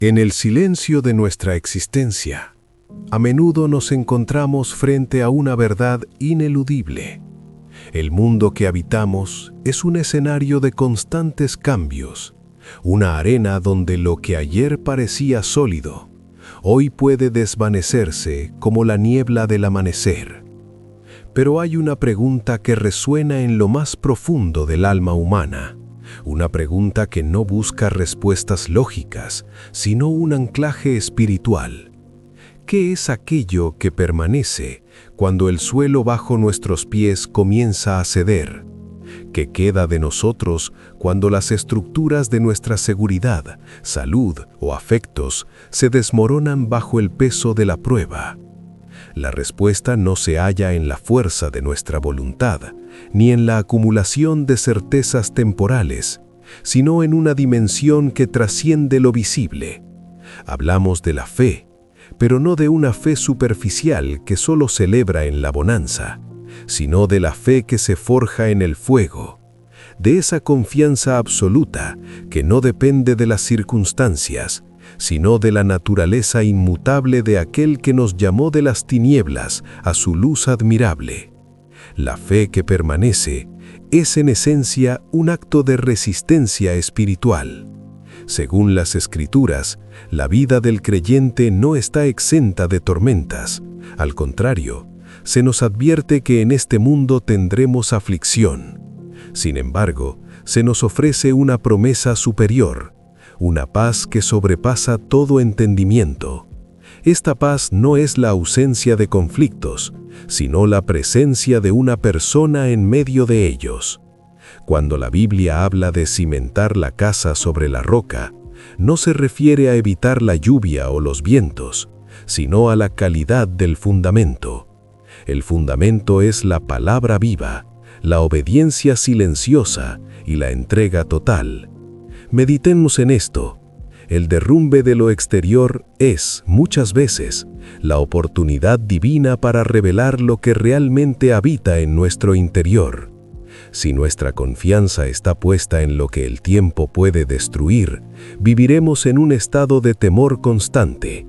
En el silencio de nuestra existencia, a menudo nos encontramos frente a una verdad ineludible. El mundo que habitamos es un escenario de constantes cambios, una arena donde lo que ayer parecía sólido, hoy puede desvanecerse como la niebla del amanecer. Pero hay una pregunta que resuena en lo más profundo del alma humana, una pregunta que no busca respuestas lógicas, sino un anclaje espiritual. ¿Qué es aquello que permanece cuando el suelo bajo nuestros pies comienza a ceder? ¿Qué queda de nosotros cuando las estructuras de nuestra seguridad, salud o afectos se desmoronan bajo el peso de la prueba? La respuesta no se halla en la fuerza de nuestra voluntad, ni en la acumulación de certezas temporales, sino en una dimensión que trasciende lo visible. Hablamos de la fe, pero no de una fe superficial que solo celebra en la bonanza, sino de la fe que se forja en el fuego, de esa confianza absoluta que no depende de las circunstancias, sino de la naturaleza inmutable de aquel que nos llamó de las tinieblas a su luz admirable. La fe que permanece es en esencia un acto de resistencia espiritual. Según las Escrituras, la vida del creyente no está exenta de tormentas. Al contrario, se nos advierte que en este mundo tendremos aflicción. Sin embargo, se nos ofrece una promesa superior, una paz que sobrepasa todo entendimiento. Esta paz no es la ausencia de conflictos, sino la presencia de una persona en medio de ellos. Cuando la Biblia habla de cimentar la casa sobre la roca, no se refiere a evitar la lluvia o los vientos, sino a la calidad del fundamento. El fundamento es la palabra viva, la obediencia silenciosa y la entrega total. Meditemos en esto. El derrumbe de lo exterior es, muchas veces, la oportunidad divina para revelar lo que realmente habita en nuestro interior. Si nuestra confianza está puesta en lo que el tiempo puede destruir, viviremos en un estado de temor constante.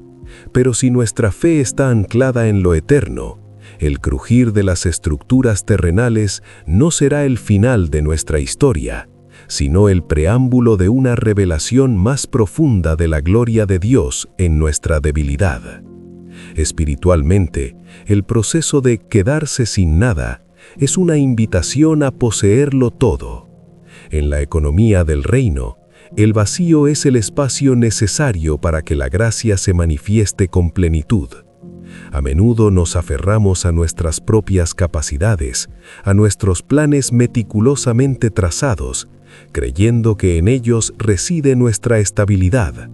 Pero si nuestra fe está anclada en lo eterno, el crujir de las estructuras terrenales no será el final de nuestra historia, sino el preámbulo de una revelación más profunda de la gloria de Dios en nuestra debilidad. Espiritualmente, el proceso de quedarse sin nada es una invitación a poseerlo todo. En la economía del reino, el vacío es el espacio necesario para que la gracia se manifieste con plenitud. A menudo nos aferramos a nuestras propias capacidades, a nuestros planes meticulosamente trazados, creyendo que en ellos reside nuestra estabilidad.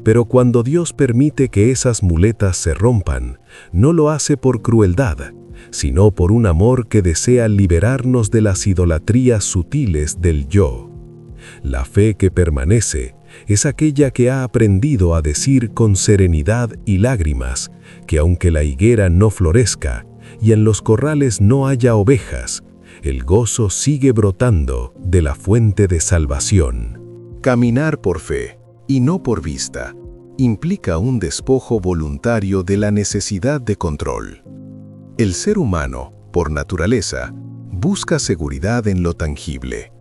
Pero cuando Dios permite que esas muletas se rompan, no lo hace por crueldad, sino por un amor que desea liberarnos de las idolatrías sutiles del yo. La fe que permanece es aquella que ha aprendido a decir con serenidad y lágrimas que aunque la higuera no florezca y en los corrales no haya ovejas, el gozo sigue brotando de la fuente de salvación. Caminar por fe y no por vista implica un despojo voluntario de la necesidad de control. El ser humano, por naturaleza, busca seguridad en lo tangible.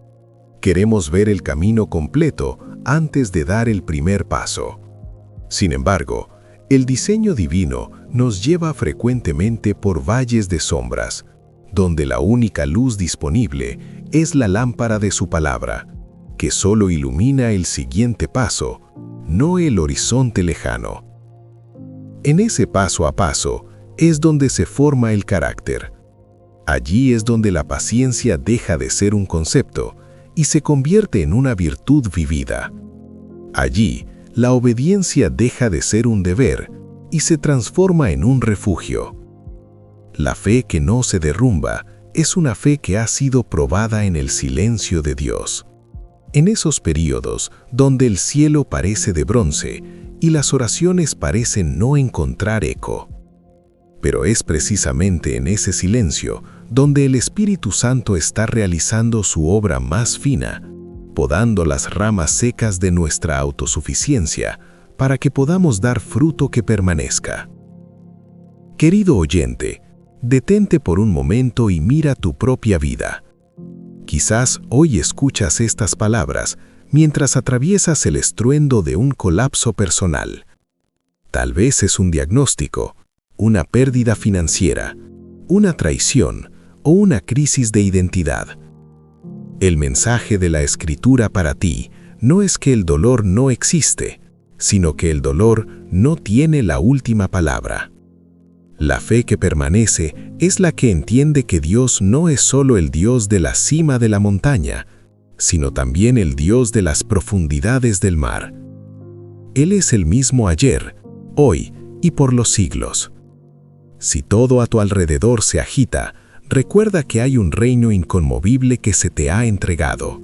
Queremos ver el camino completo antes de dar el primer paso. Sin embargo, el diseño divino nos lleva frecuentemente por valles de sombras, donde la única luz disponible es la lámpara de su palabra, que solo ilumina el siguiente paso, no el horizonte lejano. En ese paso a paso es donde se forma el carácter. Allí es donde la paciencia deja de ser un concepto y se convierte en una virtud vivida. Allí, la obediencia deja de ser un deber y se transforma en un refugio. La fe que no se derrumba es una fe que ha sido probada en el silencio de Dios. En esos períodos donde el cielo parece de bronce y las oraciones parecen no encontrar eco. Pero es precisamente en ese silencio donde el Espíritu Santo está realizando su obra más fina, podando las ramas secas de nuestra autosuficiencia para que podamos dar fruto que permanezca. Querido oyente, detente por un momento y mira tu propia vida. Quizás hoy escuchas estas palabras mientras atraviesas el estruendo de un colapso personal. Tal vez es un diagnóstico, una pérdida financiera, una traición o una crisis de identidad. El mensaje de la Escritura para ti no es que el dolor no existe, sino que el dolor no tiene la última palabra. La fe que permanece es la que entiende que Dios no es solo el Dios de la cima de la montaña, sino también el Dios de las profundidades del mar. Él es el mismo ayer, hoy y por los siglos. Si todo a tu alrededor se agita, recuerda que hay un reino inconmovible que se te ha entregado.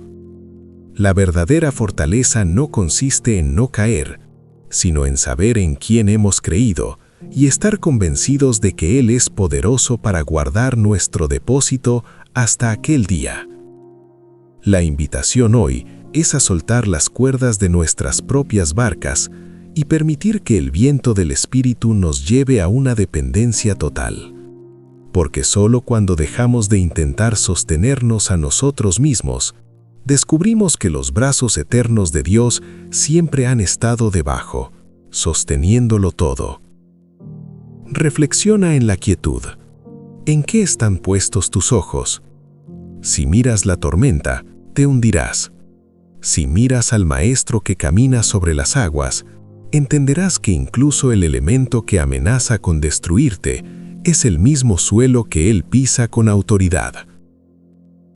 La verdadera fortaleza no consiste en no caer, sino en saber en quién hemos creído y estar convencidos de que Él es poderoso para guardar nuestro depósito hasta aquel día. La invitación hoy es a soltar las cuerdas de nuestras propias barcas y permitir que el viento del Espíritu nos lleve a una dependencia total. Porque solo cuando dejamos de intentar sostenernos a nosotros mismos, descubrimos que los brazos eternos de Dios siempre han estado debajo, sosteniéndolo todo. Reflexiona en la quietud. ¿En qué están puestos tus ojos? Si miras la tormenta, te hundirás. Si miras al Maestro que camina sobre las aguas, entenderás que incluso el elemento que amenaza con destruirte es el mismo suelo que Él pisa con autoridad.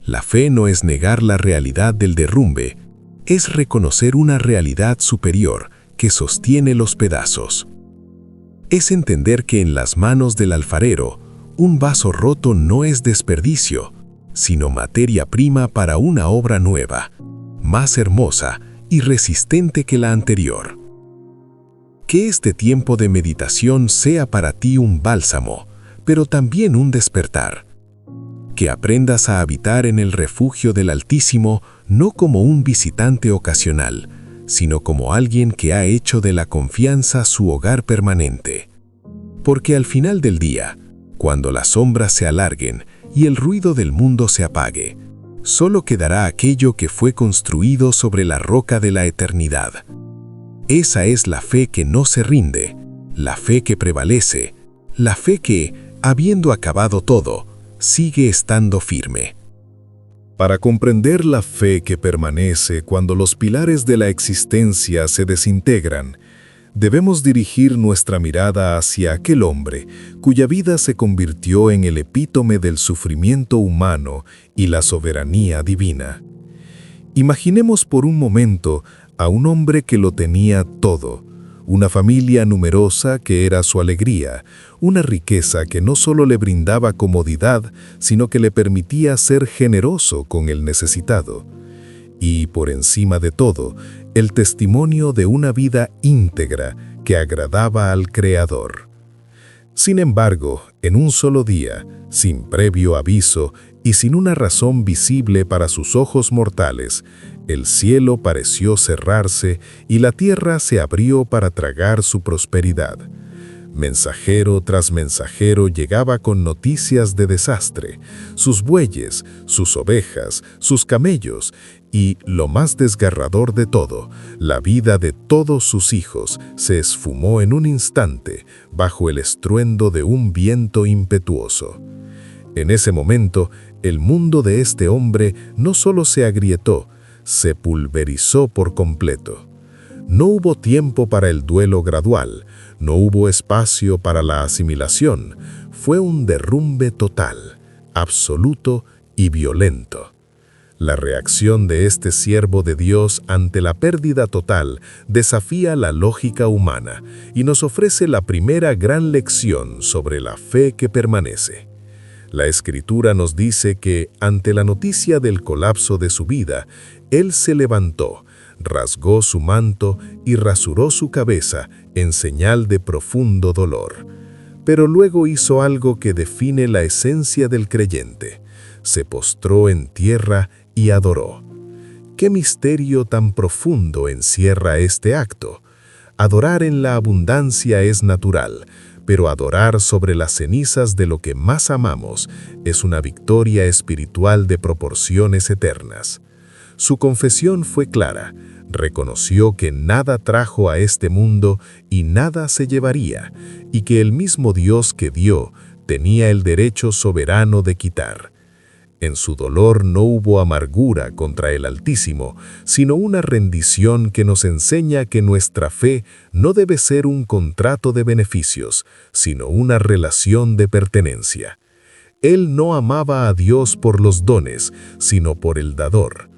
La fe no es negar la realidad del derrumbe, es reconocer una realidad superior que sostiene los pedazos. Es entender que en las manos del alfarero, un vaso roto no es desperdicio, sino materia prima para una obra nueva, más hermosa y resistente que la anterior. Que este tiempo de meditación sea para ti un bálsamo, pero también un despertar. Que aprendas a habitar en el refugio del Altísimo no como un visitante ocasional, sino como alguien que ha hecho de la confianza su hogar permanente. Porque al final del día, cuando las sombras se alarguen y el ruido del mundo se apague, solo quedará aquello que fue construido sobre la roca de la eternidad. Esa es la fe que no se rinde, la fe que prevalece, la fe que, habiendo acabado todo, sigue estando firme. Para comprender la fe que permanece cuando los pilares de la existencia se desintegran, debemos dirigir nuestra mirada hacia aquel hombre cuya vida se convirtió en el epítome del sufrimiento humano y la soberanía divina. Imaginemos por un momento a un hombre que lo tenía todo, una familia numerosa que era su alegría, una riqueza que no solo le brindaba comodidad, sino que le permitía ser generoso con el necesitado. Y, por encima de todo, el testimonio de una vida íntegra que agradaba al Creador. Sin embargo, en un solo día, sin previo aviso y sin una razón visible para sus ojos mortales, el cielo pareció cerrarse y la tierra se abrió para tragar su prosperidad. Mensajero tras mensajero llegaba con noticias de desastre. Sus bueyes, sus ovejas, sus camellos y, lo más desgarrador de todo, la vida de todos sus hijos se esfumó en un instante bajo el estruendo de un viento impetuoso. En ese momento, el mundo de este hombre no solo se agrietó, se pulverizó por completo. No hubo tiempo para el duelo gradual, no hubo espacio para la asimilación. Fue un derrumbe total, absoluto y violento. La reacción de este siervo de Dios ante la pérdida total desafía la lógica humana y nos ofrece la primera gran lección sobre la fe que permanece. La Escritura nos dice que, ante la noticia del colapso de su vida, él se levantó, rasgó su manto y rasuró su cabeza en señal de profundo dolor. Pero luego hizo algo que define la esencia del creyente. Se postró en tierra y adoró. ¿Qué misterio tan profundo encierra este acto? Adorar en la abundancia es natural, pero adorar sobre las cenizas de lo que más amamos es una victoria espiritual de proporciones eternas. Su confesión fue clara. Reconoció que nada trajo a este mundo y nada se llevaría, y que el mismo Dios que dio tenía el derecho soberano de quitar. En su dolor no hubo amargura contra el Altísimo, sino una rendición que nos enseña que nuestra fe no debe ser un contrato de beneficios, sino una relación de pertenencia. Él no amaba a Dios por los dones, sino por el dador.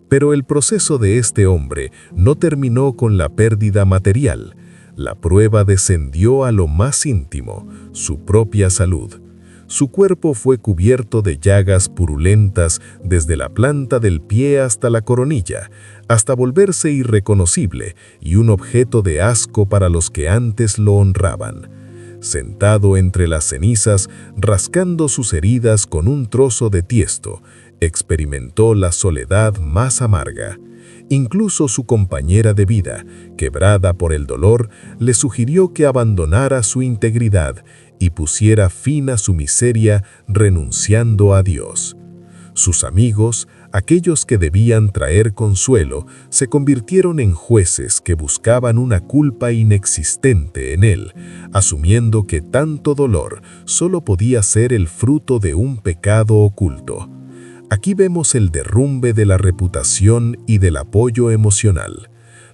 Pero el proceso de este hombre no terminó con la pérdida material. La prueba descendió a lo más íntimo, su propia salud. Su cuerpo fue cubierto de llagas purulentas desde la planta del pie hasta la coronilla, hasta volverse irreconocible y un objeto de asco para los que antes lo honraban. Sentado entre las cenizas, rascando sus heridas con un trozo de tiesto, experimentó la soledad más amarga. Incluso su compañera de vida, quebrada por el dolor, le sugirió que abandonara su integridad y pusiera fin a su miseria renunciando a Dios. Sus amigos, aquellos que debían traer consuelo, se convirtieron en jueces que buscaban una culpa inexistente en él, asumiendo que tanto dolor solo podía ser el fruto de un pecado oculto. Aquí vemos el derrumbe de la reputación y del apoyo emocional.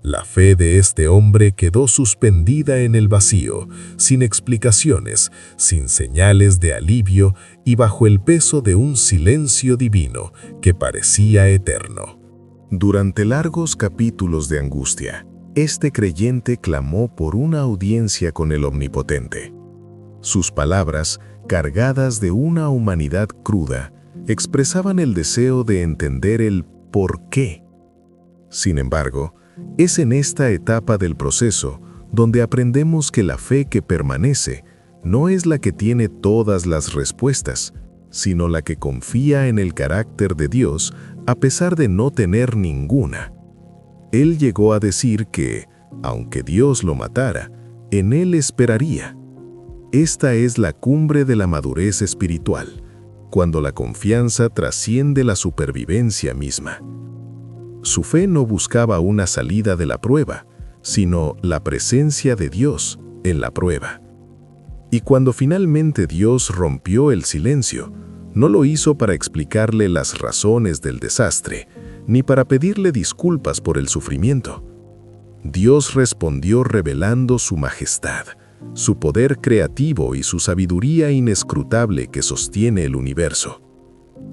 La fe de este hombre quedó suspendida en el vacío, sin explicaciones, sin señales de alivio y bajo el peso de un silencio divino que parecía eterno. Durante largos capítulos de angustia, este creyente clamó por una audiencia con el Omnipotente. Sus palabras, cargadas de una humanidad cruda, expresaban el deseo de entender el por qué. Sin embargo, es en esta etapa del proceso donde aprendemos que la fe que permanece no es la que tiene todas las respuestas, sino la que confía en el carácter de Dios a pesar de no tener ninguna. Él llegó a decir que, aunque Dios lo matara, en él esperaría. Esta es la cumbre de la madurez espiritual, cuando la confianza trasciende la supervivencia misma. Su fe no buscaba una salida de la prueba, sino la presencia de Dios en la prueba. Y cuando finalmente Dios rompió el silencio, no lo hizo para explicarle las razones del desastre, ni para pedirle disculpas por el sufrimiento. Dios respondió revelando su majestad, su poder creativo y su sabiduría inescrutable que sostiene el universo.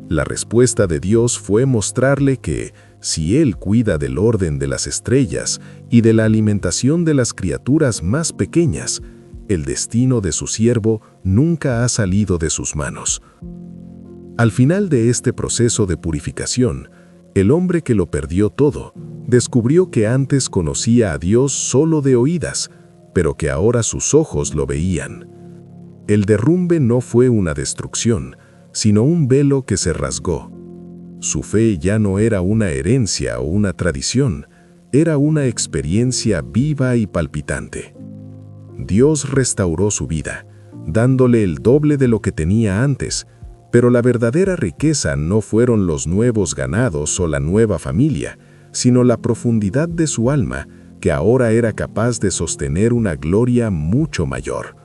La respuesta de Dios fue mostrarle que, si Él cuida del orden de las estrellas y de la alimentación de las criaturas más pequeñas, el destino de su siervo nunca ha salido de sus manos. Al final de este proceso de purificación, el hombre que lo perdió todo, descubrió que antes conocía a Dios solo de oídas, pero que ahora sus ojos lo veían. El derrumbe no fue una destrucción, sino un velo que se rasgó. Su fe ya no era una herencia o una tradición, era una experiencia viva y palpitante. Dios restauró su vida, dándole el doble de lo que tenía antes, pero la verdadera riqueza no fueron los nuevos ganados o la nueva familia, sino la profundidad de su alma, que ahora era capaz de sostener una gloria mucho mayor.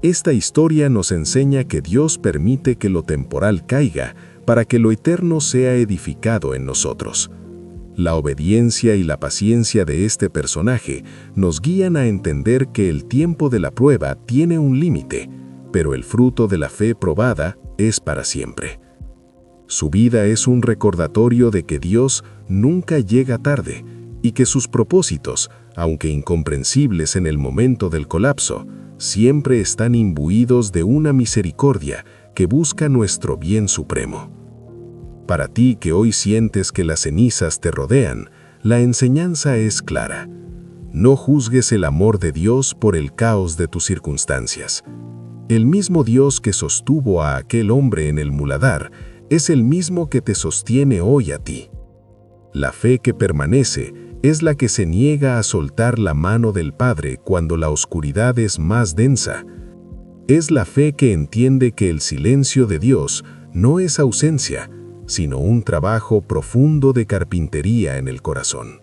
Esta historia nos enseña que Dios permite que lo temporal caiga para que lo eterno sea edificado en nosotros. La obediencia y la paciencia de este personaje nos guían a entender que el tiempo de la prueba tiene un límite, pero el fruto de la fe probada es para siempre. Su vida es un recordatorio de que Dios nunca llega tarde y que sus propósitos, aunque incomprensibles en el momento del colapso, siempre están imbuidos de una misericordia que busca nuestro bien supremo. Para ti que hoy sientes que las cenizas te rodean, la enseñanza es clara. No juzgues el amor de Dios por el caos de tus circunstancias. El mismo Dios que sostuvo a aquel hombre en el muladar es el mismo que te sostiene hoy a ti. La fe que permanece Es la que se niega a soltar la mano del Padre cuando la oscuridad es más densa. Es la fe que entiende que el silencio de Dios no es ausencia, sino un trabajo profundo de carpintería en el corazón.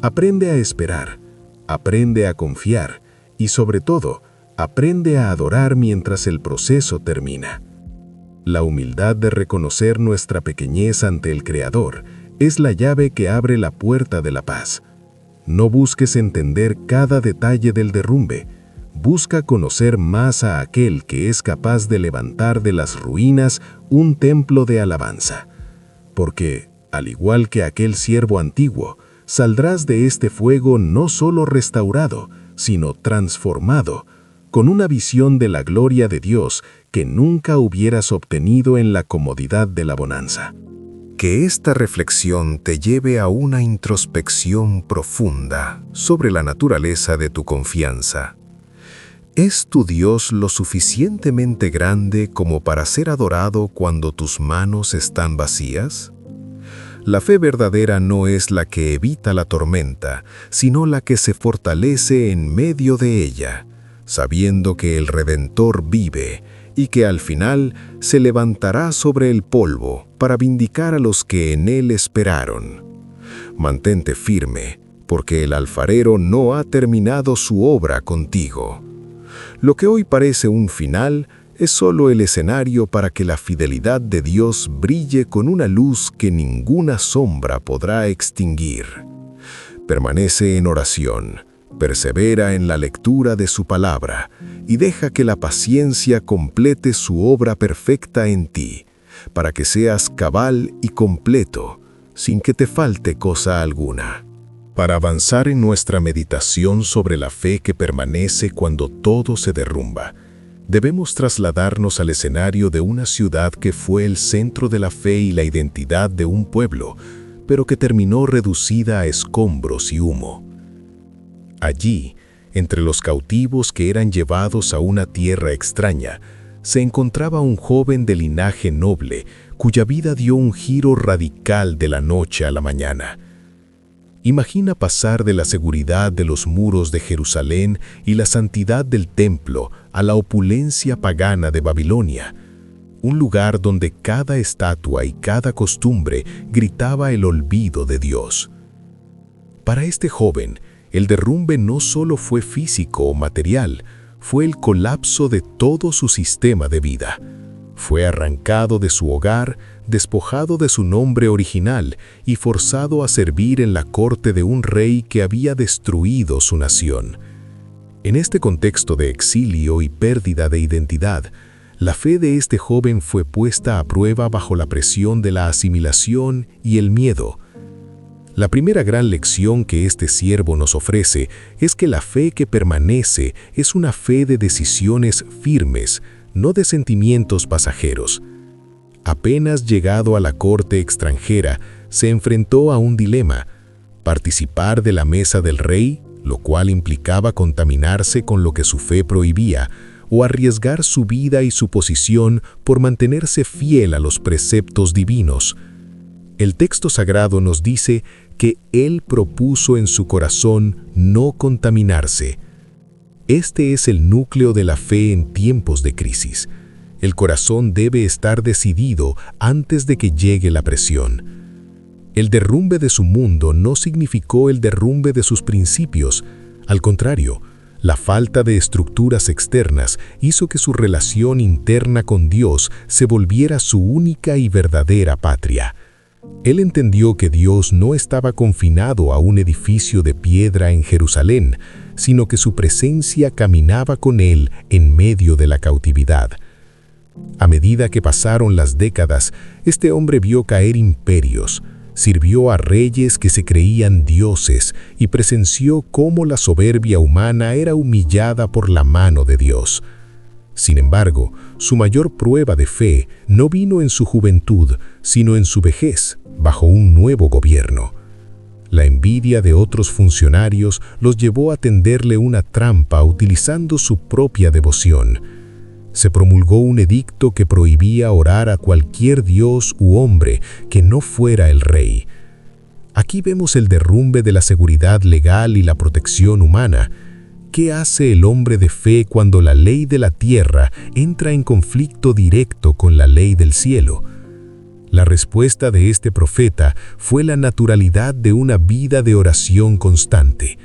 Aprende a esperar, aprende a confiar y, sobre todo, aprende a adorar mientras el proceso termina. La humildad de reconocer nuestra pequeñez ante el Creador es la llave que abre la puerta de la paz. No busques entender cada detalle del derrumbe. Busca conocer más a aquel que es capaz de levantar de las ruinas un templo de alabanza. Porque, al igual que aquel siervo antiguo, saldrás de este fuego no solo restaurado, sino transformado, con una visión de la gloria de Dios que nunca hubieras obtenido en la comodidad de la bonanza. Que esta reflexión te lleve a una introspección profunda sobre la naturaleza de tu confianza. ¿Es tu Dios lo suficientemente grande como para ser adorado cuando tus manos están vacías? La fe verdadera no es la que evita la tormenta, sino la que se fortalece en medio de ella, sabiendo que el Redentor vive y que al final se levantará sobre el polvo para vindicar a los que en él esperaron. Mantente firme, porque el alfarero no ha terminado su obra contigo. Lo que hoy parece un final es solo el escenario para que la fidelidad de Dios brille con una luz que ninguna sombra podrá extinguir. Permanece en oración, persevera en la lectura de su palabra y deja que la paciencia complete su obra perfecta en ti, para que seas cabal y completo, sin que te falte cosa alguna. Para avanzar en nuestra meditación sobre la fe que permanece cuando todo se derrumba, debemos trasladarnos al escenario de una ciudad que fue el centro de la fe y la identidad de un pueblo, pero que terminó reducida a escombros y humo. Allí, entre los cautivos que eran llevados a una tierra extraña, se encontraba un joven de linaje noble, cuya vida dio un giro radical de la noche a la mañana. Imagina pasar de la seguridad de los muros de Jerusalén y la santidad del templo a la opulencia pagana de Babilonia, un lugar donde cada estatua y cada costumbre gritaba el olvido de Dios. Para este joven, el derrumbe no solo fue físico o material, fue el colapso de todo su sistema de vida. Fue arrancado de su hogar, despojado de su nombre original y forzado a servir en la corte de un rey que había destruido su nación. En este contexto de exilio y pérdida de identidad, la fe de este joven fue puesta a prueba bajo la presión de la asimilación y el miedo. La primera gran lección que este siervo nos ofrece es que la fe que permanece es una fe de decisiones firmes, no de sentimientos pasajeros. Apenas llegado a la corte extranjera, se enfrentó a un dilema: participar de la mesa del rey, lo cual implicaba contaminarse con lo que su fe prohibía, o arriesgar su vida y su posición por mantenerse fiel a los preceptos divinos. El texto sagrado nos dice que él propuso en su corazón no contaminarse. Este es el núcleo de la fe en tiempos de crisis. El corazón debe estar decidido antes de que llegue la presión. El derrumbe de su mundo no significó el derrumbe de sus principios. Al contrario, la falta de estructuras externas hizo que su relación interna con Dios se volviera su única y verdadera patria. Él entendió que Dios no estaba confinado a un edificio de piedra en Jerusalén, sino que su presencia caminaba con él en medio de la cautividad. A medida que pasaron las décadas, este hombre vio caer imperios, sirvió a reyes que se creían dioses y presenció cómo la soberbia humana era humillada por la mano de Dios. Sin embargo, su mayor prueba de fe no vino en su juventud, sino en su vejez, bajo un nuevo gobierno. La envidia de otros funcionarios los llevó a tenderle una trampa utilizando su propia devoción. Se promulgó un edicto que prohibía orar a cualquier dios u hombre que no fuera el rey. Aquí vemos el derrumbe de la seguridad legal y la protección humana. ¿Qué hace el hombre de fe cuando la ley de la tierra entra en conflicto directo con la ley del cielo? La respuesta de este profeta fue la naturalidad de una vida de oración constante.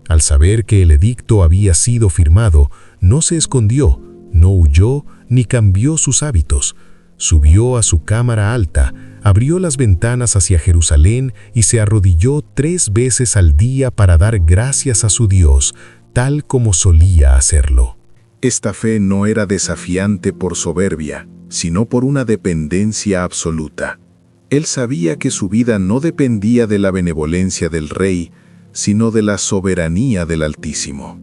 Al saber que el edicto había sido firmado, no se escondió, no huyó ni cambió sus hábitos. Subió a su cámara alta, abrió las ventanas hacia Jerusalén y se arrodilló 3 veces al día para dar gracias a su Dios, tal como solía hacerlo. Esta fe no era desafiante por soberbia, sino por una dependencia absoluta. Él sabía que su vida no dependía de la benevolencia del rey, sino de la soberanía del Altísimo.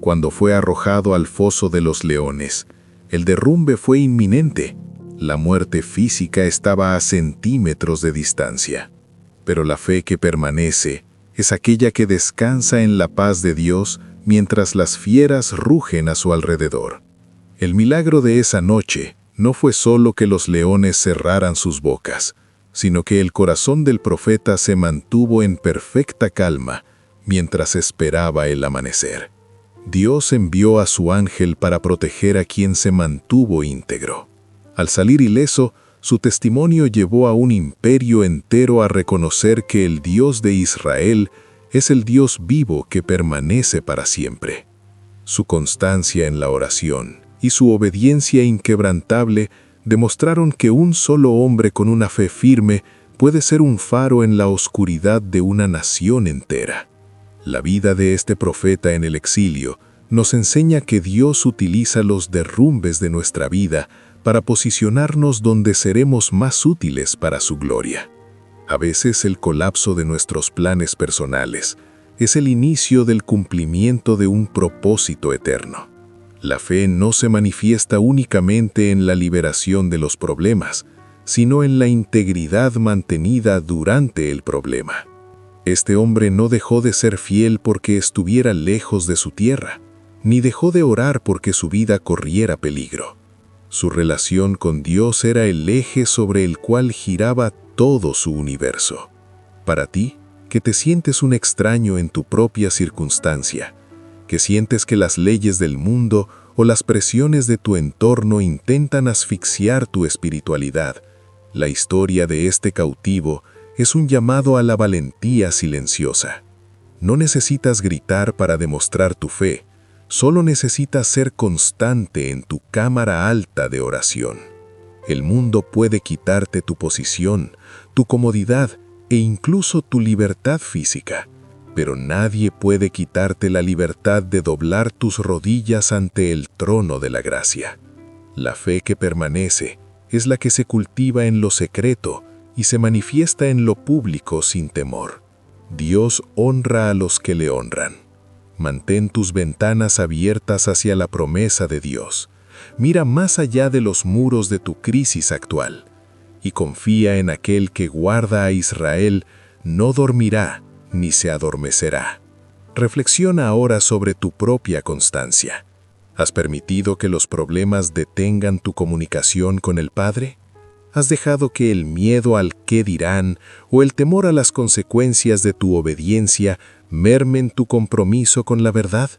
Cuando fue arrojado al foso de los leones, el derrumbe fue inminente. La muerte física estaba a centímetros de distancia. Pero la fe que permanece es aquella que descansa en la paz de Dios mientras las fieras rugen a su alrededor. El milagro de esa noche no fue solo que los leones cerraran sus bocas, sino que el corazón del profeta se mantuvo en perfecta calma mientras esperaba el amanecer. Dios envió a su ángel para proteger a quien se mantuvo íntegro. Al salir ileso, su testimonio llevó a un imperio entero a reconocer que el Dios de Israel es el Dios vivo que permanece para siempre. Su constancia en la oración y su obediencia inquebrantable demostraron que un solo hombre con una fe firme puede ser un faro en la oscuridad de una nación entera. La vida de este profeta en el exilio nos enseña que Dios utiliza los derrumbes de nuestra vida para posicionarnos donde seremos más útiles para su gloria. A veces el colapso de nuestros planes personales es el inicio del cumplimiento de un propósito eterno. La fe no se manifiesta únicamente en la liberación de los problemas, sino en la integridad mantenida durante el problema. Este hombre no dejó de ser fiel porque estuviera lejos de su tierra, ni dejó de orar porque su vida corriera peligro. Su relación con Dios era el eje sobre el cual giraba todo su universo. Para ti, que te sientes un extraño en tu propia circunstancia, que sientes que las leyes del mundo o las presiones de tu entorno intentan asfixiar tu espiritualidad, la historia de este cautivo es un llamado a la valentía silenciosa. No necesitas gritar para demostrar tu fe, solo necesitas ser constante en tu cámara alta de oración. El mundo puede quitarte tu posición, tu comodidad e incluso tu libertad física, pero nadie puede quitarte la libertad de doblar tus rodillas ante el trono de la gracia. La fe que permanece es la que se cultiva en lo secreto y se manifiesta en lo público sin temor. Dios honra a los que le honran. Mantén tus ventanas abiertas hacia la promesa de Dios. Mira más allá de los muros de tu crisis actual y confía en aquel que guarda a Israel, no dormirá ni se adormecerá. Reflexiona ahora sobre tu propia constancia. ¿Has permitido que los problemas detengan tu comunicación con el Padre? ¿Has dejado que el miedo al qué dirán o el temor a las consecuencias de tu obediencia mermen tu compromiso con la verdad?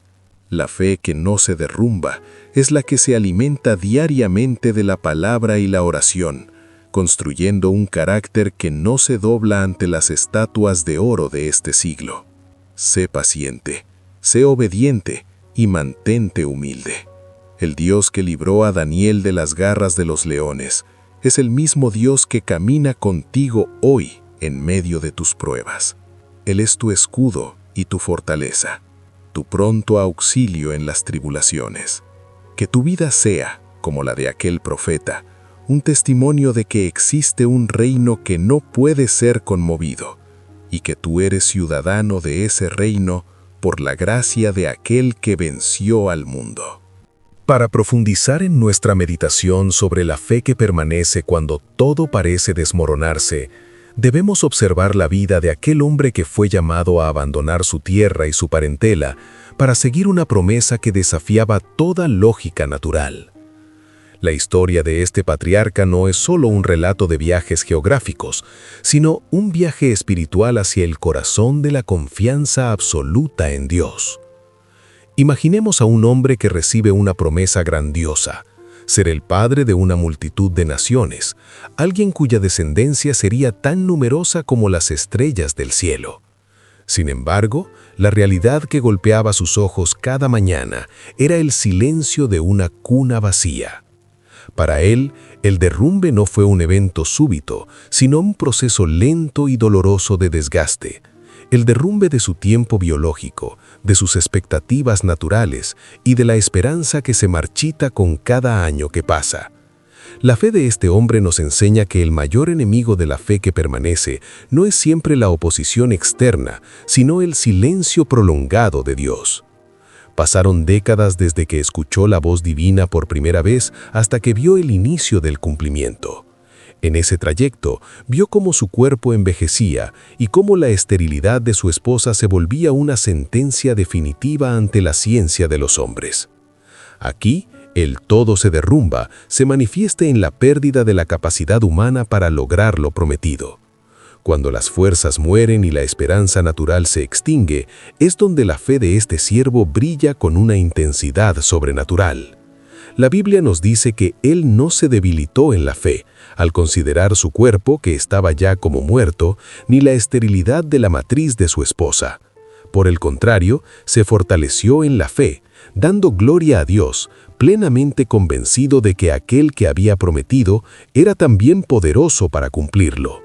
La fe que no se derrumba es la que se alimenta diariamente de la palabra y la oración, construyendo un carácter que no se dobla ante las estatuas de oro de este siglo. Sé paciente, sé obediente y mantente humilde. El Dios que libró a Daniel de las garras de los leones es el mismo Dios que camina contigo hoy en medio de tus pruebas. Él es tu escudo y tu fortaleza, tu pronto auxilio en las tribulaciones. Que tu vida sea, como la de aquel profeta, un testimonio de que existe un reino que no puede ser conmovido, y que tú eres ciudadano de ese reino por la gracia de aquel que venció al mundo. Para profundizar en nuestra meditación sobre la fe que permanece cuando todo parece desmoronarse, debemos observar la vida de aquel hombre que fue llamado a abandonar su tierra y su parentela para seguir una promesa que desafiaba toda lógica natural. La historia de este patriarca no es solo un relato de viajes geográficos, sino un viaje espiritual hacia el corazón de la confianza absoluta en Dios. Imaginemos a un hombre que recibe una promesa grandiosa, ser el padre de una multitud de naciones, alguien cuya descendencia sería tan numerosa como las estrellas del cielo. Sin embargo, la realidad que golpeaba sus ojos cada mañana era el silencio de una cuna vacía. Para él, el derrumbe no fue un evento súbito, sino un proceso lento y doloroso de desgaste. El derrumbe de su tiempo biológico, de sus expectativas naturales y de la esperanza que se marchita con cada año que pasa. La fe de este hombre nos enseña que el mayor enemigo de la fe que permanece no es siempre la oposición externa, sino el silencio prolongado de Dios. Pasaron décadas desde que escuchó la voz divina por primera vez hasta que vio el inicio del cumplimiento. En ese trayecto, vio cómo su cuerpo envejecía y cómo la esterilidad de su esposa se volvía una sentencia definitiva ante la ciencia de los hombres. Aquí, el todo se derrumba, se manifiesta en la pérdida de la capacidad humana para lograr lo prometido. Cuando las fuerzas mueren y la esperanza natural se extingue, es donde la fe de este siervo brilla con una intensidad sobrenatural. La Biblia nos dice que él no se debilitó en la fe, al considerar su cuerpo que estaba ya como muerto, ni la esterilidad de la matriz de su esposa. Por el contrario, se fortaleció en la fe, dando gloria a Dios, plenamente convencido de que aquel que había prometido era también poderoso para cumplirlo.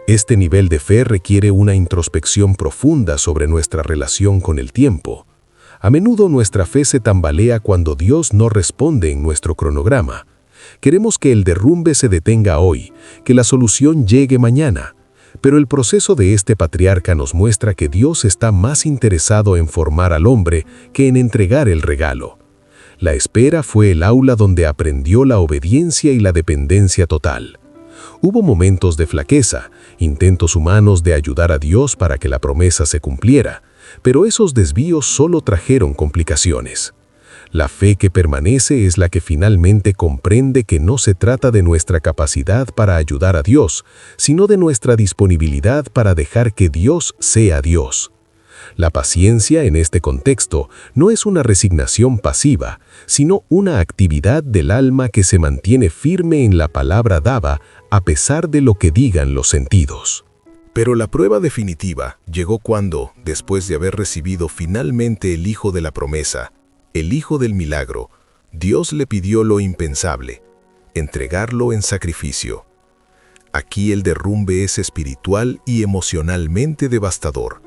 Este nivel de fe requiere una introspección profunda sobre nuestra relación con el tiempo. A menudo nuestra fe se tambalea cuando Dios no responde en nuestro cronograma. Queremos que el derrumbe se detenga hoy, que la solución llegue mañana. Pero el proceso de este patriarca nos muestra que Dios está más interesado en formar al hombre que en entregar el regalo. La espera fue el aula donde aprendió la obediencia y la dependencia total. Hubo momentos de flaqueza, intentos humanos de ayudar a Dios para que la promesa se cumpliera, pero esos desvíos solo trajeron complicaciones. La fe que permanece es la que finalmente comprende que no se trata de nuestra capacidad para ayudar a Dios, sino de nuestra disponibilidad para dejar que Dios sea Dios. La paciencia en este contexto no es una resignación pasiva, sino una actividad del alma que se mantiene firme en la palabra dada a pesar de lo que digan los sentidos. Pero la prueba definitiva llegó cuando, después de haber recibido finalmente el hijo de la promesa, el hijo del milagro, Dios le pidió lo impensable, entregarlo en sacrificio. Aquí el derrumbe es espiritual y emocionalmente devastador.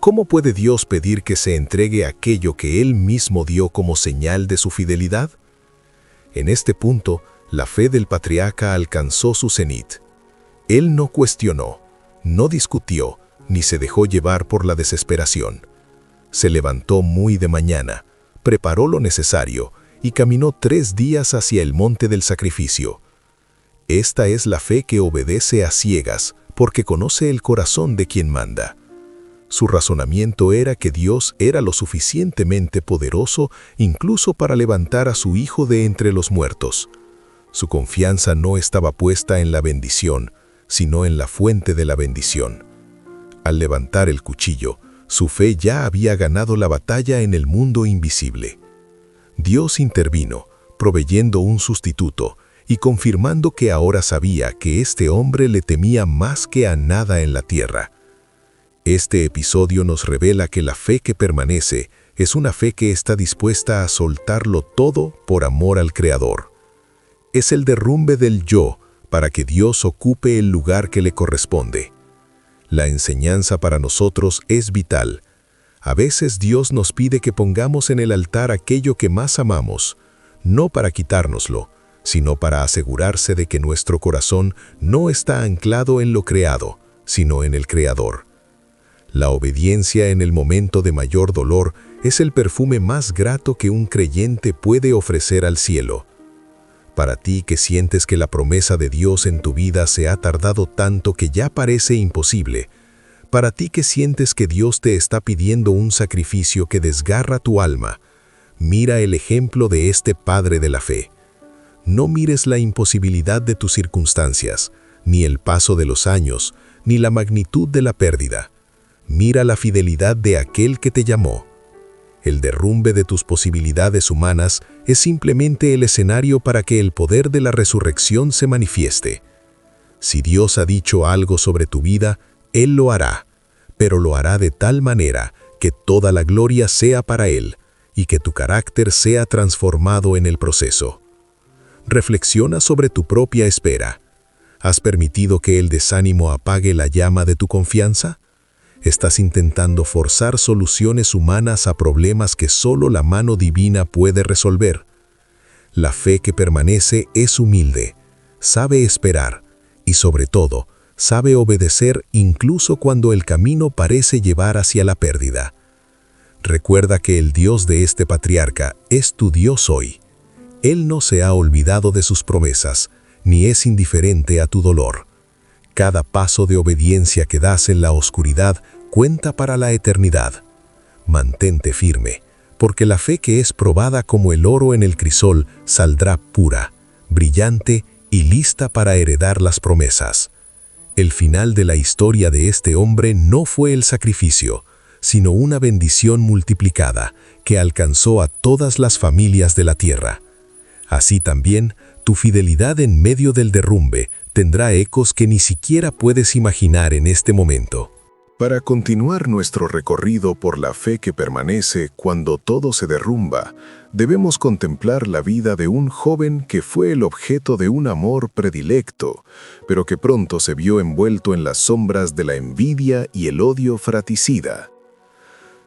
¿Cómo puede Dios pedir que se entregue aquello que Él mismo dio como señal de su fidelidad? En este punto, la fe del patriarca alcanzó su cenit. Él no cuestionó, no discutió, ni se dejó llevar por la desesperación. Se levantó muy de mañana, preparó lo necesario y caminó 3 días hacia el monte del sacrificio. Esta es la fe que obedece a ciegas, porque conoce el corazón de quien manda. Su razonamiento era que Dios era lo suficientemente poderoso incluso para levantar a su hijo de entre los muertos. Su confianza no estaba puesta en la bendición, sino en la fuente de la bendición. Al levantar el cuchillo, su fe ya había ganado la batalla en el mundo invisible. Dios intervino, proveyendo un sustituto y confirmando que ahora sabía que este hombre le temía más que a nada en la tierra. Este episodio nos revela que la fe que permanece es una fe que está dispuesta a soltarlo todo por amor al Creador. Es el derrumbe del yo para que Dios ocupe el lugar que le corresponde. La enseñanza para nosotros es vital. A veces Dios nos pide que pongamos en el altar aquello que más amamos, no para quitárnoslo, sino para asegurarse de que nuestro corazón no está anclado en lo creado, sino en el Creador. La obediencia en el momento de mayor dolor es el perfume más grato que un creyente puede ofrecer al cielo. Para ti que sientes que la promesa de Dios en tu vida se ha tardado tanto que ya parece imposible, para ti que sientes que Dios te está pidiendo un sacrificio que desgarra tu alma, mira el ejemplo de este padre de la fe. No mires la imposibilidad de tus circunstancias, ni el paso de los años, ni la magnitud de la pérdida. Mira la fidelidad de aquel que te llamó. El derrumbe de tus posibilidades humanas es simplemente el escenario para que el poder de la resurrección se manifieste. Si Dios ha dicho algo sobre tu vida, Él lo hará, pero lo hará de tal manera que toda la gloria sea para Él y que tu carácter sea transformado en el proceso. Reflexiona sobre tu propia espera. ¿Has permitido que el desánimo apague la llama de tu confianza? ¿Estás intentando forzar soluciones humanas a problemas que solo la mano divina puede resolver? La fe que permanece es humilde, sabe esperar y, sobre todo, sabe obedecer incluso cuando el camino parece llevar hacia la pérdida. Recuerda que el Dios de este patriarca es tu Dios hoy. Él no se ha olvidado de sus promesas, ni es indiferente a tu dolor. Cada paso de obediencia que das en la oscuridad cuenta para la eternidad. Mantente firme, porque la fe que es probada como el oro en el crisol saldrá pura, brillante y lista para heredar las promesas. El final de la historia de este hombre no fue el sacrificio, sino una bendición multiplicada que alcanzó a todas las familias de la tierra. Así también, tu fidelidad en medio del derrumbe tendrá ecos que ni siquiera puedes imaginar en este momento. Para continuar nuestro recorrido por la fe que permanece cuando todo se derrumba, debemos contemplar la vida de un joven que fue el objeto de un amor predilecto, pero que pronto se vio envuelto en las sombras de la envidia y el odio fratricida.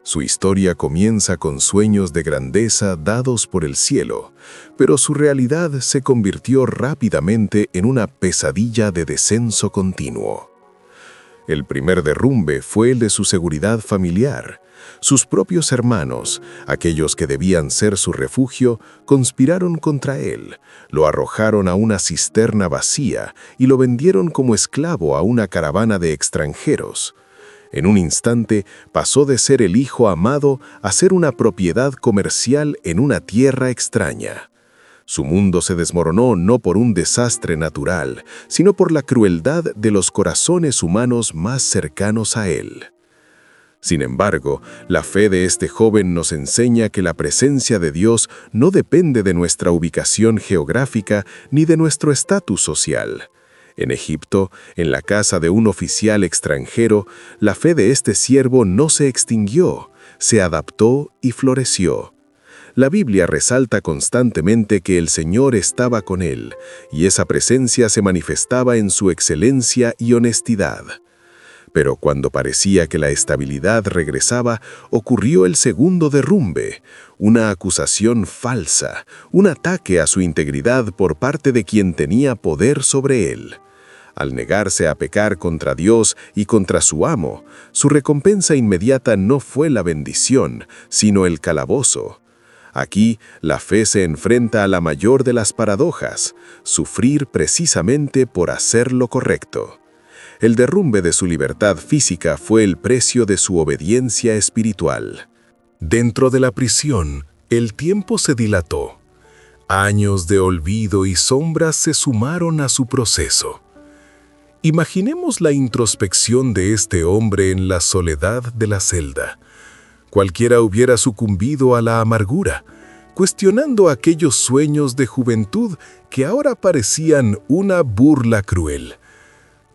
Su historia comienza con sueños de grandeza dados por el cielo, pero su realidad se convirtió rápidamente en una pesadilla de descenso continuo. El primer derrumbe fue el de su seguridad familiar. Sus propios hermanos, aquellos que debían ser su refugio, conspiraron contra él, lo arrojaron a una cisterna vacía y lo vendieron como esclavo a una caravana de extranjeros. En un instante pasó de ser el hijo amado a ser una propiedad comercial en una tierra extraña. Su mundo se desmoronó no por un desastre natural, sino por la crueldad de los corazones humanos más cercanos a él. Sin embargo, la fe de este joven nos enseña que la presencia de Dios no depende de nuestra ubicación geográfica ni de nuestro estatus social. En Egipto, en la casa de un oficial extranjero, la fe de este siervo no se extinguió, se adaptó y floreció. La Biblia resalta constantemente que el Señor estaba con él, y esa presencia se manifestaba en su excelencia y honestidad. Pero cuando parecía que la estabilidad regresaba, ocurrió el segundo derrumbe, una acusación falsa, un ataque a su integridad por parte de quien tenía poder sobre él. Al negarse a pecar contra Dios y contra su amo, su recompensa inmediata no fue la bendición, sino el calabozo. Aquí, la fe se enfrenta a la mayor de las paradojas, sufrir precisamente por hacer lo correcto. El derrumbe de su libertad física fue el precio de su obediencia espiritual. Dentro de la prisión, el tiempo se dilató. Años de olvido y sombras se sumaron a su proceso. Imaginemos la introspección de este hombre en la soledad de la celda. Cualquiera hubiera sucumbido a la amargura, cuestionando aquellos sueños de juventud que ahora parecían una burla cruel.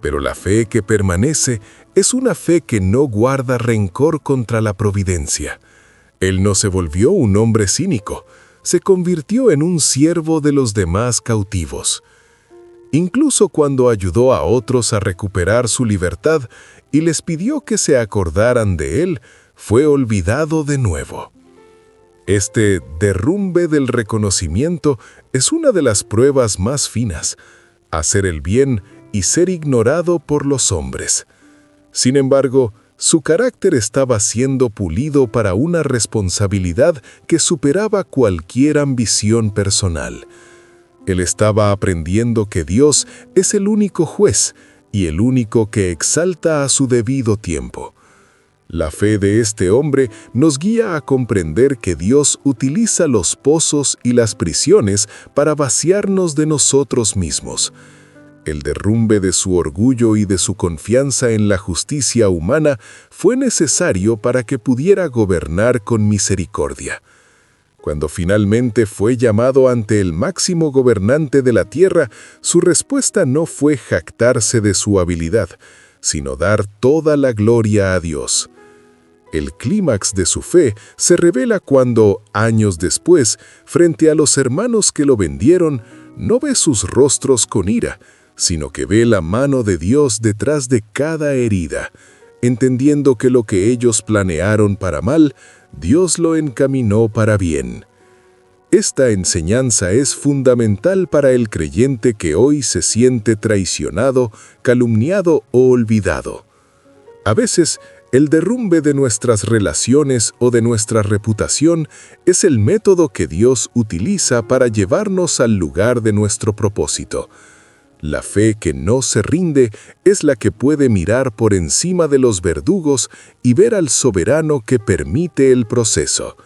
Pero la fe que permanece es una fe que no guarda rencor contra la providencia. Él no se volvió un hombre cínico, se convirtió en un siervo de los demás cautivos. Incluso cuando ayudó a otros a recuperar su libertad y les pidió que se acordaran de él, fue olvidado de nuevo. Este derrumbe del reconocimiento es una de las pruebas más finas, hacer el bien y ser ignorado por los hombres. Sin embargo, su carácter estaba siendo pulido para una responsabilidad que superaba cualquier ambición personal. Él estaba aprendiendo que Dios es el único juez y el único que exalta a su debido tiempo. La fe de este hombre nos guía a comprender que Dios utiliza los pozos y las prisiones para vaciarnos de nosotros mismos. El derrumbe de su orgullo y de su confianza en la justicia humana fue necesario para que pudiera gobernar con misericordia. Cuando finalmente fue llamado ante el máximo gobernante de la tierra, su respuesta no fue jactarse de su habilidad, sino dar toda la gloria a Dios. El clímax de su fe se revela cuando, años después, frente a los hermanos que lo vendieron, no ve sus rostros con ira, sino que ve la mano de Dios detrás de cada herida, entendiendo que lo que ellos planearon para mal, Dios lo encaminó para bien. Esta enseñanza es fundamental para el creyente que hoy se siente traicionado, calumniado o olvidado. A veces, el derrumbe de nuestras relaciones o de nuestra reputación es el método que Dios utiliza para llevarnos al lugar de nuestro propósito. La fe que no se rinde es la que puede mirar por encima de los verdugos y ver al soberano que permite el proceso.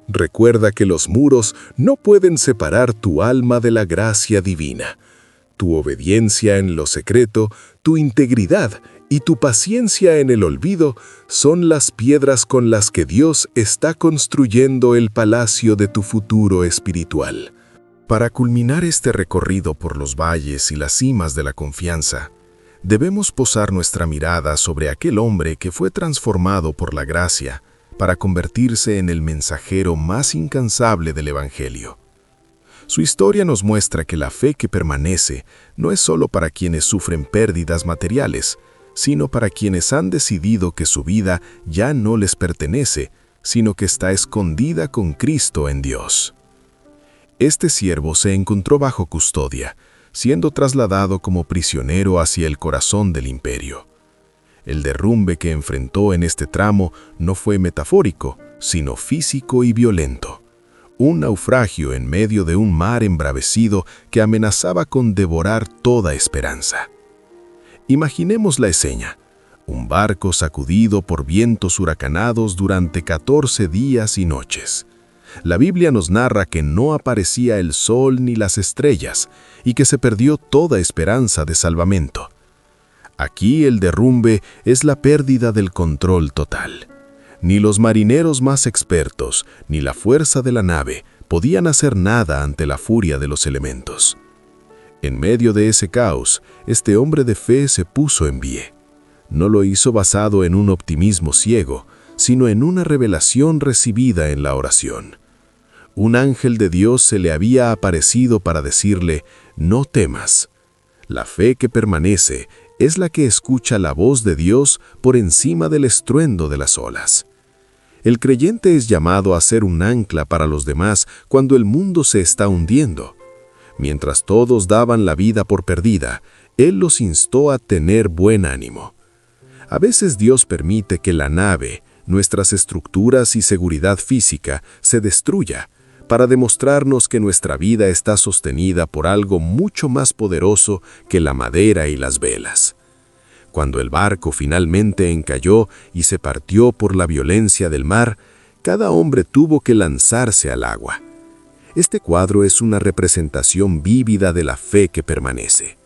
Recuerda que los muros no pueden separar tu alma de la gracia divina. Tu obediencia en lo secreto, tu integridad y tu paciencia en el olvido son las piedras con las que Dios está construyendo el palacio de tu futuro espiritual. Para culminar este recorrido por los valles y las cimas de la confianza, debemos posar nuestra mirada sobre aquel hombre que fue transformado por la gracia para convertirse en el mensajero más incansable del Evangelio. Su historia nos muestra que la fe que permanece no es solo para quienes sufren pérdidas materiales, sino para quienes han decidido que su vida ya no les pertenece, sino que está escondida con Cristo en Dios. Este siervo se encontró bajo custodia, siendo trasladado como prisionero hacia el corazón del imperio. El derrumbe que enfrentó en este tramo no fue metafórico, sino físico y violento. Un naufragio en medio de un mar embravecido que amenazaba con devorar toda esperanza. Imaginemos la escena: un barco sacudido por vientos huracanados durante 14 días y noches. La Biblia nos narra que no aparecía el sol ni las estrellas y que se perdió toda esperanza de salvamento. Aquí el derrumbe es la pérdida del control total. Ni los marineros más expertos, ni la fuerza de la nave podían hacer nada ante la furia de los elementos. En medio de ese caos, este hombre de fe se puso en pie. No lo hizo basado en un optimismo ciego, sino en una revelación recibida en la oración. Un ángel de Dios se le había aparecido para decirle: «No temas». La fe que permanece es la que escucha la voz de Dios por encima del estruendo de las olas. El creyente es llamado a ser un ancla para los demás cuando el mundo se está hundiendo. Mientras todos daban la vida por perdida, Él los instó a tener buen ánimo. A veces Dios permite que la nave, nuestras estructuras y seguridad física, se destruya, para demostrarnos que nuestra vida está sostenida por algo mucho más poderoso que la madera y las velas. Cuando el barco finalmente encalló y se partió por la violencia del mar, cada hombre tuvo que lanzarse al agua. Este cuadro es una representación vívida de la fe que permanece.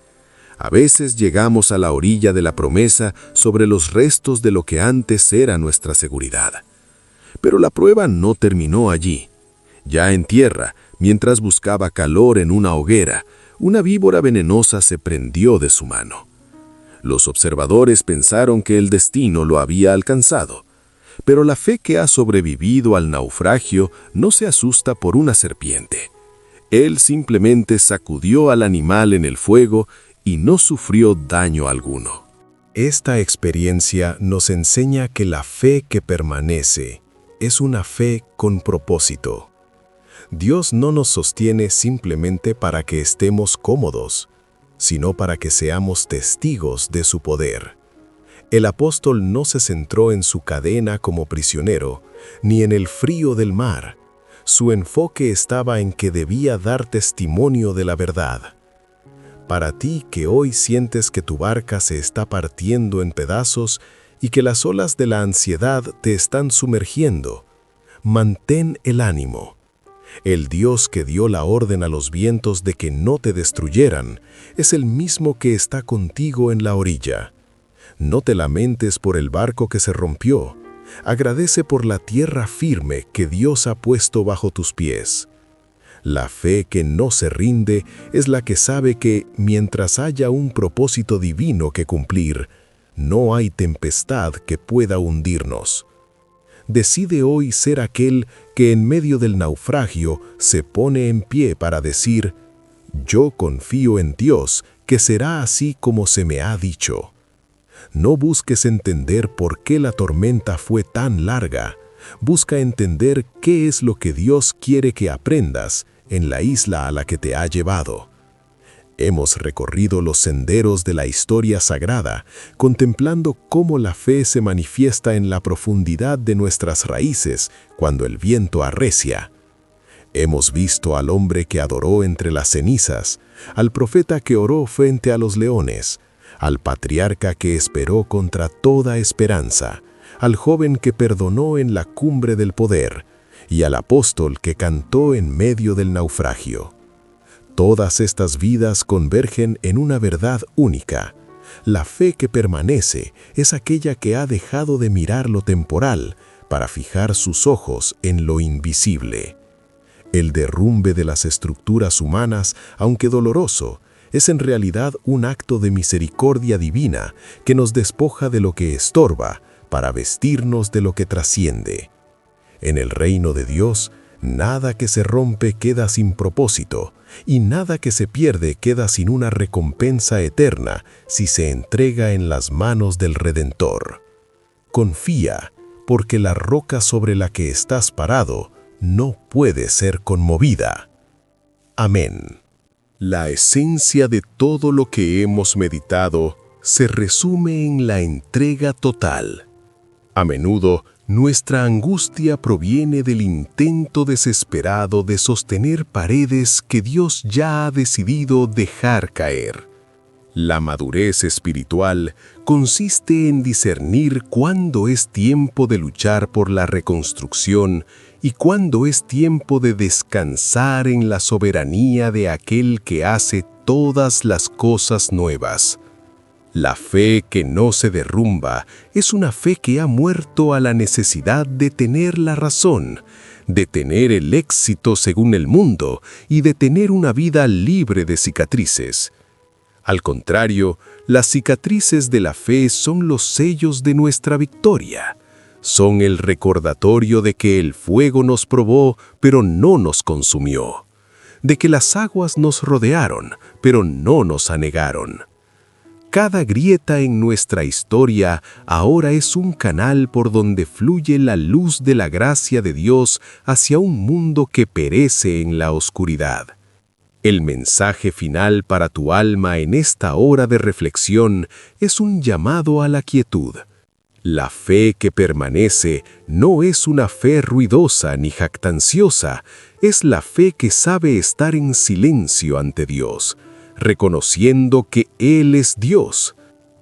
A veces llegamos a la orilla de la promesa sobre los restos de lo que antes era nuestra seguridad. Pero la prueba no terminó allí. Ya en tierra, mientras buscaba calor en una hoguera, una víbora venenosa se prendió de su mano. Los observadores pensaron que el destino lo había alcanzado, pero la fe que ha sobrevivido al naufragio no se asusta por una serpiente. Él simplemente sacudió al animal en el fuego y no sufrió daño alguno. Esta experiencia nos enseña que la fe que permanece es una fe con propósito. Dios no nos sostiene simplemente para que estemos cómodos, sino para que seamos testigos de su poder. El apóstol no se centró en su cadena como prisionero, ni en el frío del mar. Su enfoque estaba en que debía dar testimonio de la verdad. Para ti que hoy sientes que tu barca se está partiendo en pedazos, y que las olas de la ansiedad te están sumergiendo, mantén el ánimo. El Dios que dio la orden a los vientos de que no te destruyeran es el mismo que está contigo en la orilla. No te lamentes por el barco que se rompió. Agradece por la tierra firme que Dios ha puesto bajo tus pies. La fe que no se rinde es la que sabe que, mientras haya un propósito divino que cumplir, no hay tempestad que pueda hundirnos. Decide hoy ser aquel que en medio del naufragio se pone en pie para decir: yo confío en Dios, que será así como se me ha dicho. No busques entender por qué la tormenta fue tan larga. Busca entender qué es lo que Dios quiere que aprendas en la isla a la que te ha llevado. Hemos recorrido los senderos de la historia sagrada, contemplando cómo la fe se manifiesta en la profundidad de nuestras raíces cuando el viento arrecia. Hemos visto al hombre que adoró entre las cenizas, al profeta que oró frente a los leones, al patriarca que esperó contra toda esperanza, al joven que perdonó en la cumbre del poder, y al apóstol que cantó en medio del naufragio. Todas estas vidas convergen en una verdad única. La fe que permanece es aquella que ha dejado de mirar lo temporal para fijar sus ojos en lo invisible. El derrumbe de las estructuras humanas, aunque doloroso, es en realidad un acto de misericordia divina que nos despoja de lo que estorba para vestirnos de lo que trasciende. En el reino de Dios, nada que se rompe queda sin propósito, y nada que se pierde queda sin una recompensa eterna si se entrega en las manos del Redentor. Confía, porque la roca sobre la que estás parado no puede ser conmovida. Amén. La esencia de todo lo que hemos meditado se resume en la entrega total. A menudo, nuestra angustia proviene del intento desesperado de sostener paredes que Dios ya ha decidido dejar caer. La madurez espiritual consiste en discernir cuándo es tiempo de luchar por la reconstrucción y cuándo es tiempo de descansar en la soberanía de aquel que hace todas las cosas nuevas. La fe que no se derrumba es una fe que ha muerto a la necesidad de tener la razón, de tener el éxito según el mundo y de tener una vida libre de cicatrices. Al contrario, las cicatrices de la fe son los sellos de nuestra victoria. Son el recordatorio de que el fuego nos probó, pero no nos consumió. De que las aguas nos rodearon, pero no nos anegaron. Cada grieta en nuestra historia ahora es un canal por donde fluye la luz de la gracia de Dios hacia un mundo que perece en la oscuridad. El mensaje final para tu alma en esta hora de reflexión es un llamado a la quietud. La fe que permanece no es una fe ruidosa ni jactanciosa, es la fe que sabe estar en silencio ante Dios, reconociendo que Él es Dios.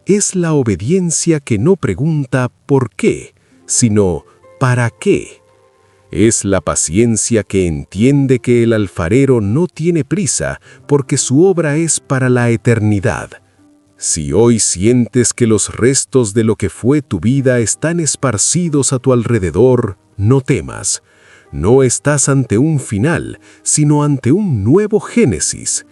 Es la obediencia que no pregunta ¿por qué?, sino ¿para qué? Es la paciencia que entiende que el alfarero no tiene prisa porque su obra es para la eternidad. Si hoy sientes que los restos de lo que fue tu vida están esparcidos a tu alrededor, no temas. No estás ante un final, sino ante un nuevo Génesis.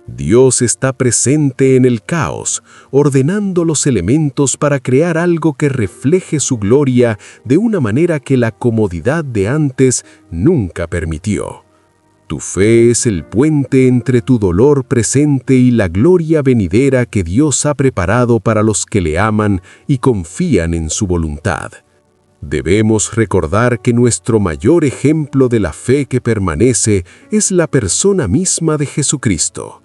Dios está presente en el caos, ordenando los elementos para crear algo que refleje su gloria de una manera que la comodidad de antes nunca permitió. Tu fe es el puente entre tu dolor presente y la gloria venidera que Dios ha preparado para los que le aman y confían en su voluntad. Debemos recordar que nuestro mayor ejemplo de la fe que permanece es la persona misma de Jesucristo.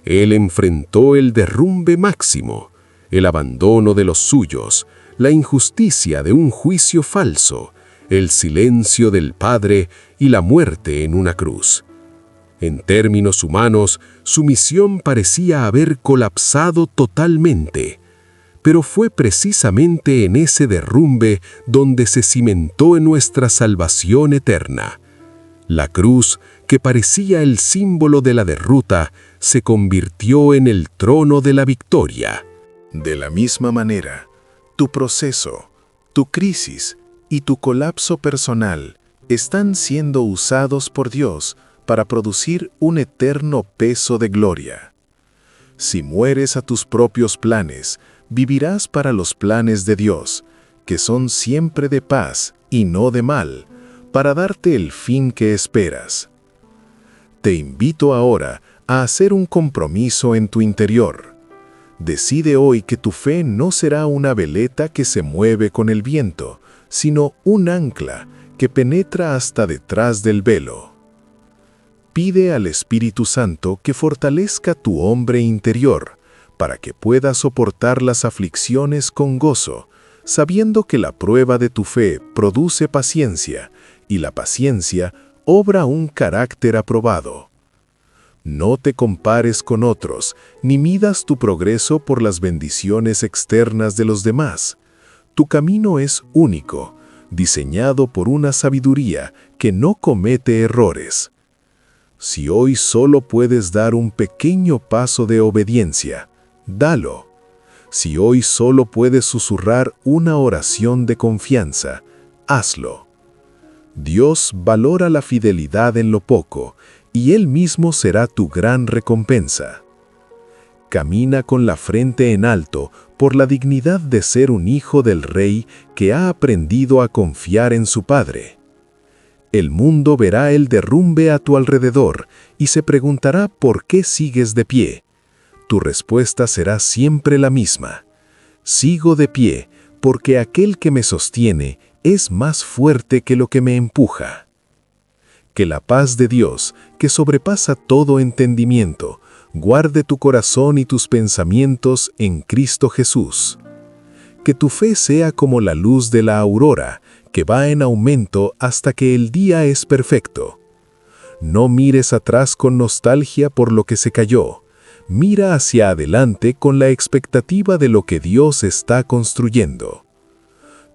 Él enfrentó el derrumbe máximo, el abandono de los suyos, la injusticia de un juicio falso, el silencio del Padre y la muerte en una cruz. En términos humanos, su misión parecía haber colapsado totalmente, pero fue precisamente en ese derrumbe donde se cimentó en nuestra salvación eterna. La cruz, que parecía el símbolo de la derrota, se convirtió en el trono de la victoria. De la misma manera, tu proceso, tu crisis y tu colapso personal están siendo usados por Dios para producir un eterno peso de gloria. Si mueres a tus propios planes, vivirás para los planes de Dios, que son siempre de paz y no de mal, para darte el fin que esperas. Te invito ahora a hacer un compromiso en tu interior. Decide hoy que tu fe no será una veleta que se mueve con el viento, sino un ancla que penetra hasta detrás del velo. Pide al Espíritu Santo que fortalezca tu hombre interior, para que puedas soportar las aflicciones con gozo, sabiendo que la prueba de tu fe produce paciencia, y la paciencia obra un carácter aprobado. No te compares con otros, ni midas tu progreso por las bendiciones externas de los demás. Tu camino es único, diseñado por una sabiduría que no comete errores. Si hoy solo puedes dar un pequeño paso de obediencia, dalo. Si hoy solo puedes susurrar una oración de confianza, hazlo. Dios valora la fidelidad en lo poco, y Él mismo será tu gran recompensa. Camina con la frente en alto por la dignidad de ser un hijo del Rey que ha aprendido a confiar en su Padre. El mundo verá el derrumbe a tu alrededor y se preguntará por qué sigues de pie. Tu respuesta será siempre la misma. Sigo de pie porque aquel que me sostiene es más fuerte que lo que me empuja. Que la paz de Dios, que sobrepasa todo entendimiento, guarde tu corazón y tus pensamientos en Cristo Jesús. Que tu fe sea como la luz de la aurora, que va en aumento hasta que el día es perfecto. No mires atrás con nostalgia por lo que se cayó. Mira hacia adelante con la expectativa de lo que Dios está construyendo.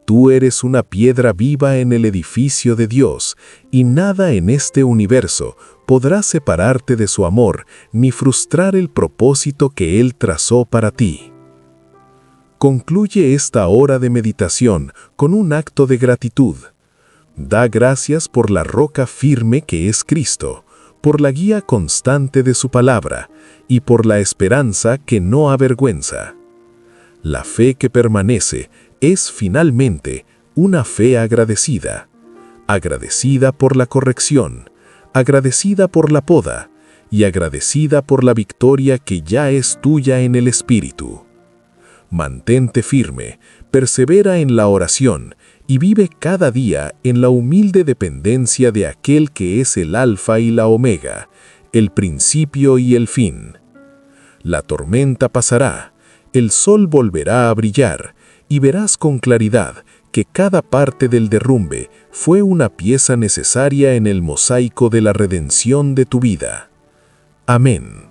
Tú eres una piedra viva en el edificio de Dios, y nada en este universo podrá separarte de su amor ni frustrar el propósito que Él trazó para ti. Concluye esta hora de meditación con un acto de gratitud. Da gracias por la roca firme que es Cristo, por la guía constante de su palabra y por la esperanza que no avergüenza. La fe que permanece es finalmente una fe agradecida. Agradecida por la corrección, agradecida por la poda y agradecida por la victoria que ya es tuya en el Espíritu. Mantente firme, persevera en la oración y vive cada día en la humilde dependencia de aquel que es el Alfa y la Omega, el principio y el fin. La tormenta pasará, el sol volverá a brillar y verás con claridad que cada parte del derrumbe fue una pieza necesaria en el mosaico de la redención de tu vida. Amén.